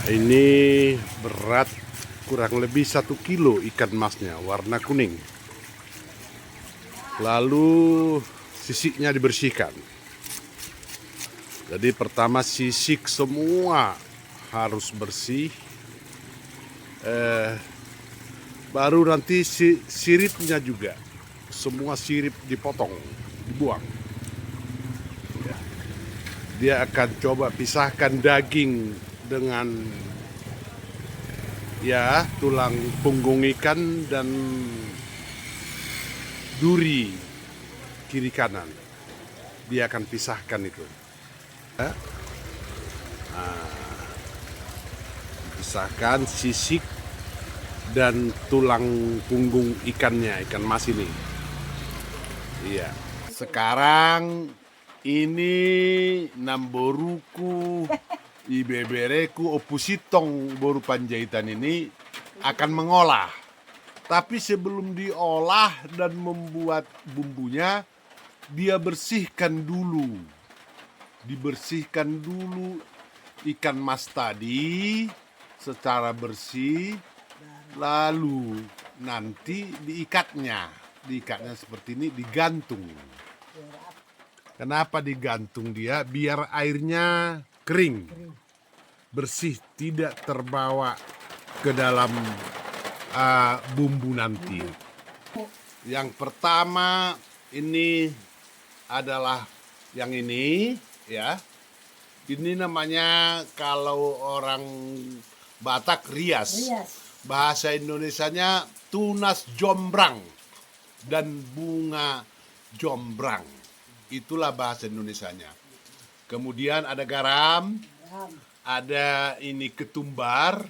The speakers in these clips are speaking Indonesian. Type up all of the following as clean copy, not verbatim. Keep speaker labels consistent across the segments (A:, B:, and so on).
A: Ini berat kurang lebih 1 kilo ikan masnya, warna kuning. Lalu sisiknya dibersihkan. Jadi pertama sisik semua harus bersih. Baru nanti siripnya juga, semua sirip dipotong, dibuang. Dia akan coba pisahkan daging dengan tulang punggung ikan dan duri kiri kanan. Dia akan pisahkan itu. Pisahkan sisik dan tulang punggung ikannya, ikan mas ini. Iya. Sekarang ini namboruku ibebereku opusitong boru panjaitan ini akan mengolah. Tapi sebelum diolah dan membuat bumbunya, dia bersihkan dulu. Dibersihkan dulu ikan mas tadi secara bersih, lalu nanti diikatnya seperti ini, digantung. Kenapa digantung dia? Biar airnya kering, bersih, tidak terbawa ke dalam bumbu nanti. Yang pertama ini adalah yang ini, ya. Ini namanya kalau orang Batak rias. Bahasa Indonesianya tunas jombrang dan bunga jombrang. Itulah bahasa Indonesianya. Kemudian ada garam, ada ini ketumbar.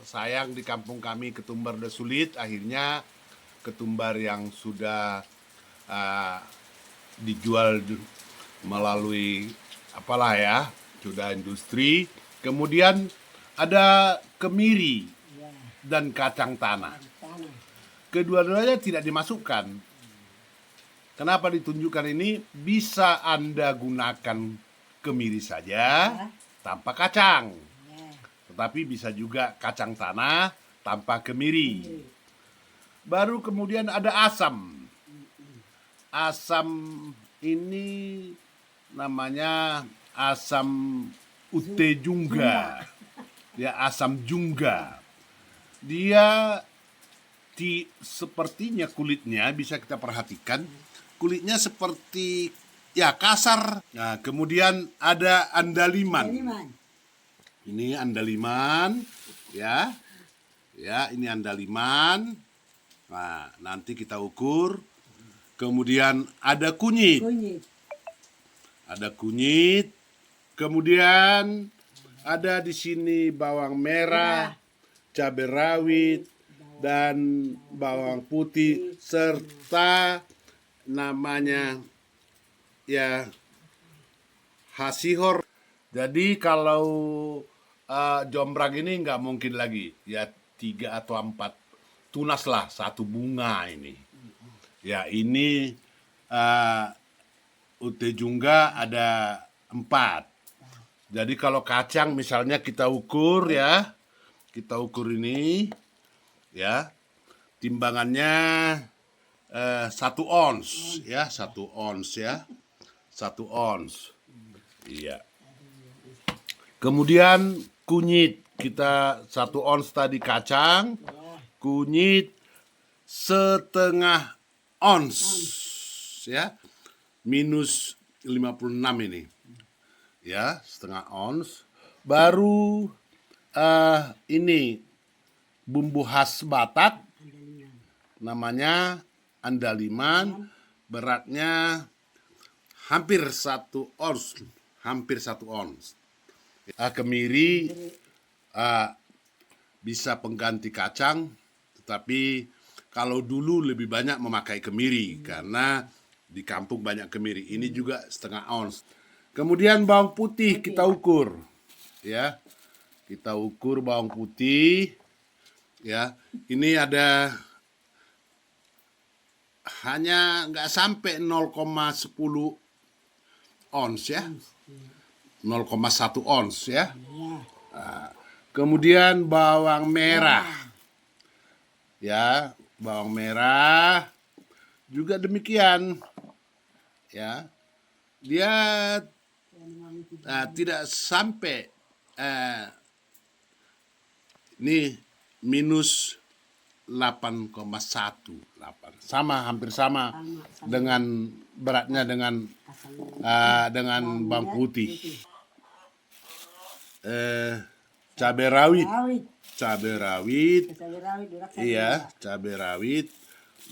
A: Sayang di kampung kami ketumbar udah sulit, akhirnya ketumbar yang sudah dijual melalui apalah ya, sudah industri. Kemudian ada kemiri dan kacang tanah. Kedua-duanya tidak dimasukkan. Kenapa ditunjukkan ini? Bisa Anda gunakan kemiri saja tanpa kacang. Tetapi bisa juga kacang tanah tanpa kemiri. Baru kemudian ada asam. Asam ini namanya asam utejungga. Ya, asam jungga. Dia sepertinya kulitnya bisa kita perhatikan. Kulitnya seperti kasar. Nah, kemudian ada andaliman. Ini andaliman, ya. Ya, ini andaliman. Nah, nanti kita ukur. Kemudian ada kunyit. Ada kunyit. Kemudian ada di sini bawang merah, cabai rawit, dan bawang putih serta namanya hasihor. Jadi kalau jombrang ini nggak mungkin lagi, ya 3 atau 4 tunas lah, 1 bunga ini. Ya ini utejungga ada 4. Jadi kalau kacang misalnya kita ukur kita ukur ini ya, timbangannya 1 ons ya, 1 ons ya, 1 ons. Iya. Kemudian kunyit kita 1 ons tadi kacang, kunyit setengah ons ya, minus 56 ini ya, setengah ons. Baru ini bumbu khas Batak namanya andaliman, beratnya hampir 1 ons, kemiri bisa pengganti kacang, tetapi kalau dulu lebih banyak memakai kemiri karena di kampung banyak kemiri. Ini juga setengah ons. Kemudian bawang putih kita ukur, ya. Kita ukur bawang putih, ya. Ini ada hanya nggak sampai 0,10 ons ya, 0,1 ons ya. Kemudian bawang merah. Ya, bawang merah juga demikian. Ya. Dia tidak sampai ini minus 8,1, hampir sama dengan beratnya dengan bawang putih. Cabai rawit. Iya, cabai rawit.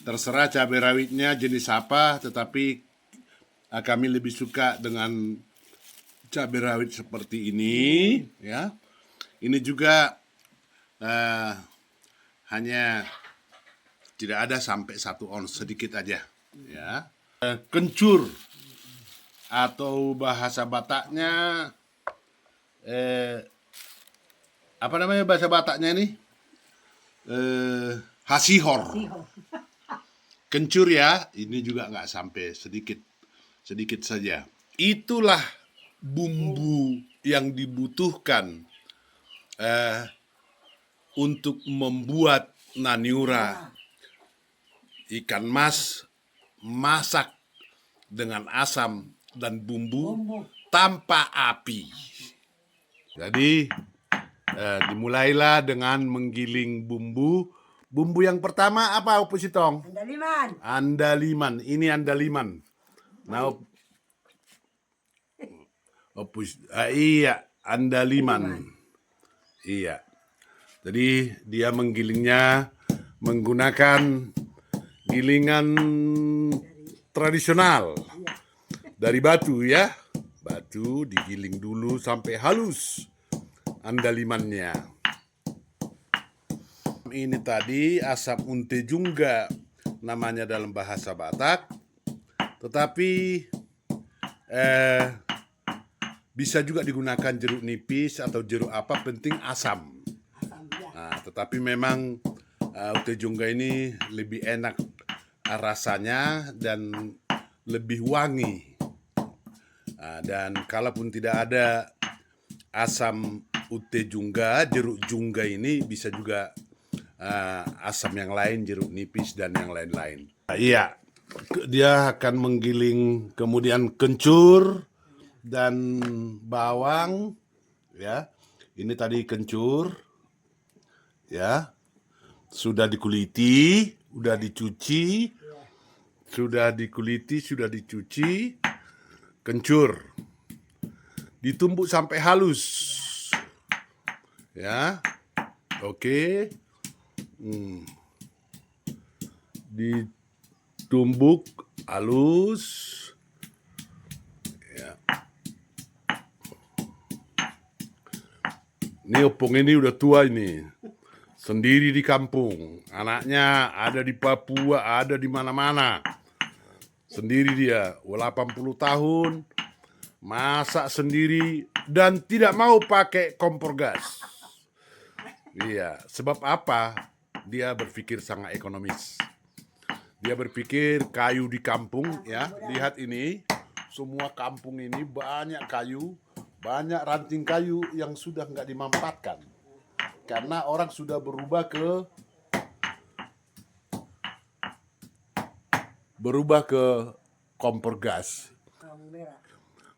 A: Terserah cabai rawitnya jenis apa, tetapi kami lebih suka dengan cabai rawit seperti ini, ya. Ini juga hanya tidak ada sampai 1 ons, sedikit aja, ya. Kencur atau bahasa Bataknya apa namanya bahasa Bataknya ini? Hasihor. Kencur ya, ini juga nggak sampai, sedikit saja. Itulah bumbu yang dibutuhkan untuk membuat naniura ikan mas masak dengan asam dan bumbu tanpa api. Jadi dimulailah dengan menggiling bumbu. Bumbu yang pertama apa, Opusitong? Andaliman. Ini andaliman. Nah, iya, andaliman. Iya. Jadi dia menggilingnya menggunakan gilingan tradisional dari batu, ya. Batu digiling dulu sampai halus andalimannya. Ini tadi asam unte jungga namanya dalam bahasa Batak, tetapi bisa juga digunakan jeruk nipis atau jeruk apa, penting asam. Nah, tetapi memang ute jungga ini lebih enak rasanya dan lebih wangi. Dan kalaupun tidak ada asam ute jungga, jeruk jungga ini bisa juga asam yang lain, jeruk nipis dan yang lain-lain. Iya, dia akan menggiling kemudian kencur dan bawang, ya. Ini tadi kencur, ya, sudah dikuliti, sudah dicuci, sudah dicuci, kencur, ditumbuk sampai halus, ya, oke. Ditumbuk halus, ya. Ini opung ini udah tua ini, sendiri di kampung, anaknya ada di Papua, ada di mana-mana, sendiri dia, 80 tahun, masak sendiri dan tidak mau pakai kompor gas. Iya, sebab apa? Dia berpikir sangat ekonomis. Dia berpikir kayu di kampung, ya. Lihat ini, semua kampung ini banyak kayu, banyak ranting kayu yang sudah nggak dimanfaatkan. Karena orang sudah berubah ke kompor gas.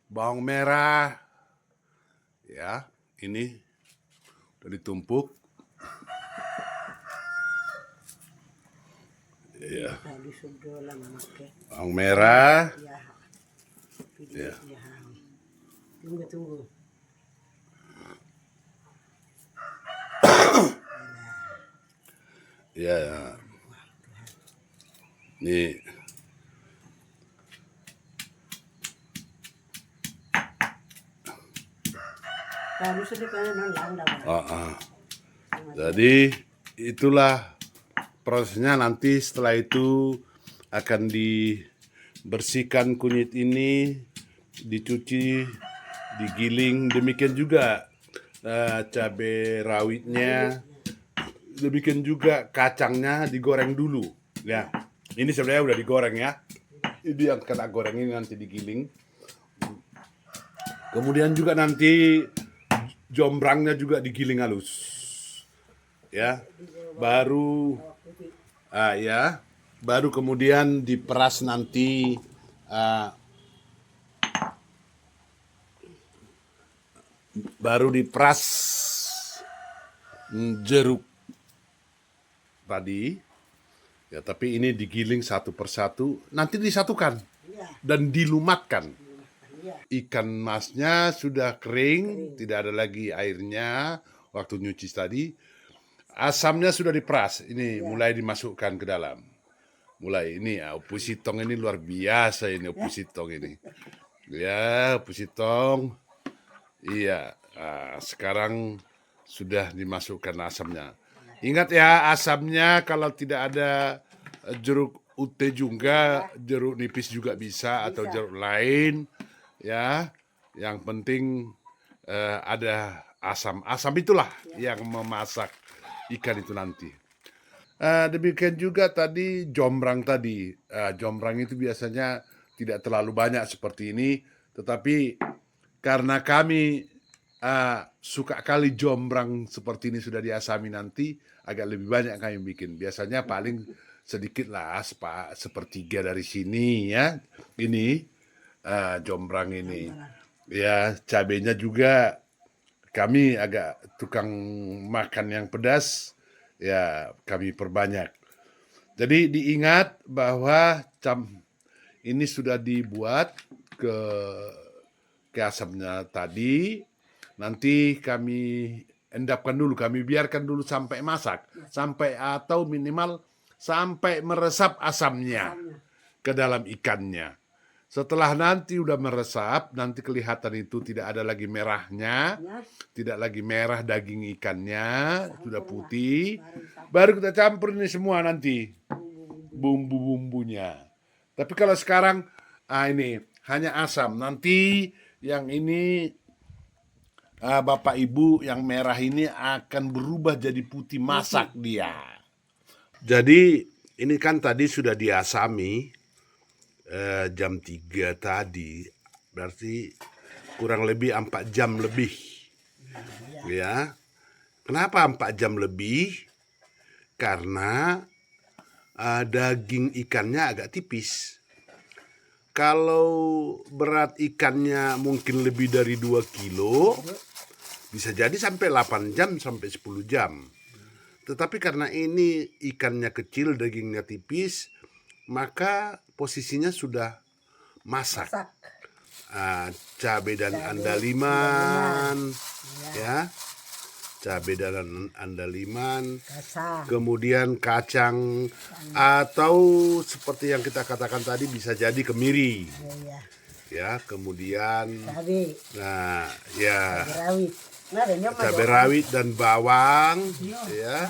A: Bawang merah, ya, ini udah ditumpuk. Ya. Bawang merah. Ya.
B: Tunggu.
A: Ya. Nih. Jadi itulah prosesnya. Nanti setelah itu akan dibersihkan kunyit ini, dicuci, digiling. Demikian juga cabai rawitnya, demikian juga kacangnya digoreng dulu. Ya, ini sebenarnya udah digoreng, ya. Ini yang kena goreng ini nanti digiling. Kemudian juga nanti jombrangnya juga digiling halus. Ya. Baru ya, baru kemudian diperas nanti baru diperas jeruk tadi. Ya, tapi ini digiling satu persatu, nanti disatukan dan dilumatkan. Ikan masnya sudah kering, tidak ada lagi airnya waktu nyuci tadi. Asamnya sudah diperas, ini mulai dimasukkan ke dalam. Mulai ini Opu Sitong ini luar biasa ini Opu Sitong ini. Ya, Opu Sitong. Iya, sekarang sudah dimasukkan asamnya. Ingat ya, asamnya kalau tidak ada jeruk ute juga, jeruk nipis juga bisa atau jeruk lain. Ya, yang penting ada asam. Asam itulah yang memasak ikan itu nanti. Demikian juga tadi jombrang tadi. Jombrang itu biasanya tidak terlalu banyak seperti ini, tetapi karena kami suka kali jombrang seperti ini sudah diasami nanti, agak lebih banyak kami bikin. Biasanya paling sedikit lah, sepertiga dari sini ya. Ini jombrang ini. Ya, cabenya juga kami agak tukang makan yang pedas, ya kami perbanyak. Jadi diingat bahwa ini sudah dibuat ke asamnya tadi. Nanti kami endapkan dulu, kami biarkan dulu sampai masak, sampai atau minimal sampai meresap asamnya ke dalam ikannya. Setelah nanti udah meresap, nanti kelihatan itu tidak ada lagi merahnya, tidak lagi merah daging ikannya, sudah putih. Baru kita campur ini semua nanti bumbu-bumbunya. Tapi kalau sekarang ini hanya asam. Nanti yang ini Bapak Ibu yang merah ini akan berubah jadi putih, masak dia. Jadi ini kan tadi sudah diasami jam 3 tadi, berarti kurang lebih 4 jam lebih. Ya. Kenapa 4 jam lebih? Karena daging ikannya agak tipis. Kalau berat ikannya mungkin lebih dari 2 kilo, bisa jadi sampai 8 jam sampai 10 jam. Tetapi karena ini ikannya kecil, dagingnya tipis, maka posisinya sudah masak. Cabai dan andaliman, ya, cabai dan andaliman, kemudian kacang, atau seperti yang kita katakan tadi bisa jadi kemiri, ya, kemudian nah ya cabai rawit dan bawang, ya,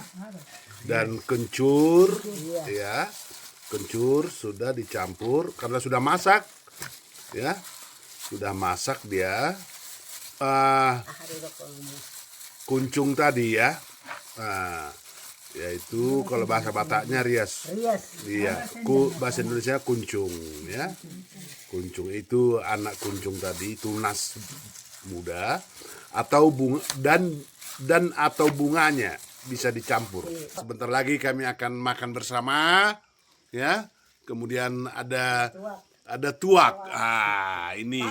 A: dan kencur, ya, kencur sudah dicampur karena sudah masak, ya, sudah masak dia. Kuncung tadi ya, yaitu kalau bahasa Bataknya rias, iya, bahasa Indonesia kuncung, ya, kuncung itu anak kuncung tadi, tunas muda atau bunga dan atau bunganya bisa dicampur. Sebentar lagi kami akan makan bersama, ya. Kemudian ada tuak. Ini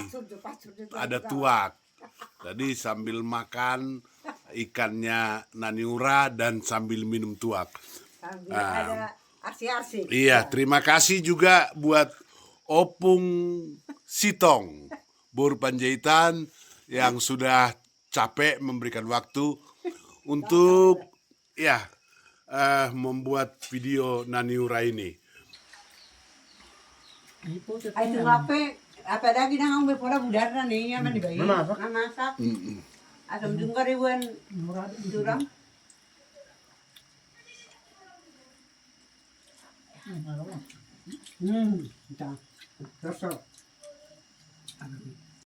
A: ada tuak. Jadi sambil makan ikannya Naniura dan sambil minum tuak.
B: Ada asik-asik.
A: Iya, terima kasih juga buat Opung Sitong Bor Panjaitan yang sudah capek memberikan waktu untuk membuat video Naniura ini.
B: Itu apa lagi nang ambil pola budar nih yang di bayi. Masak. Asam juga ribuan durang. Entah. Rasa.